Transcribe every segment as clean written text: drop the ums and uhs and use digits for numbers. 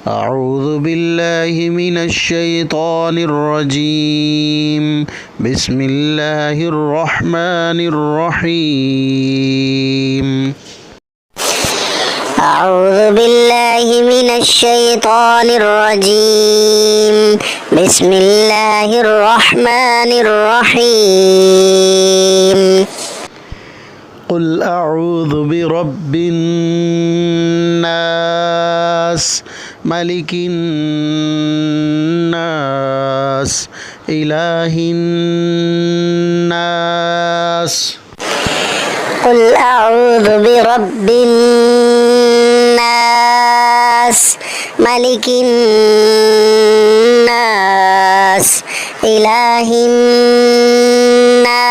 أعوذ بالله من الشيطان الرجيم. بسم الله الرحمن الرحيم. أعوذ بالله من الشيطان الرجيم. بسم الله الرحمن الرحيم. قل أعوذ برب الناس ملك الناس إله الناس. قل أعوذ برب الناس ملك الناس إله الناس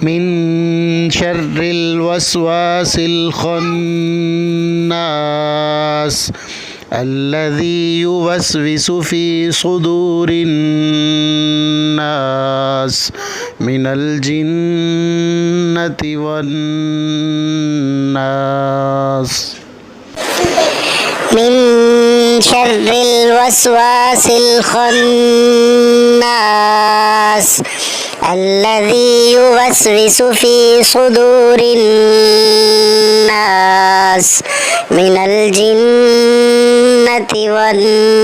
من شر الوسواس الخناس الذي يوسوس في صدور الناس من الجنة والناس. من شر الوسواس الخناس الذي يوسوس في صدور الناس من الجنة والناس.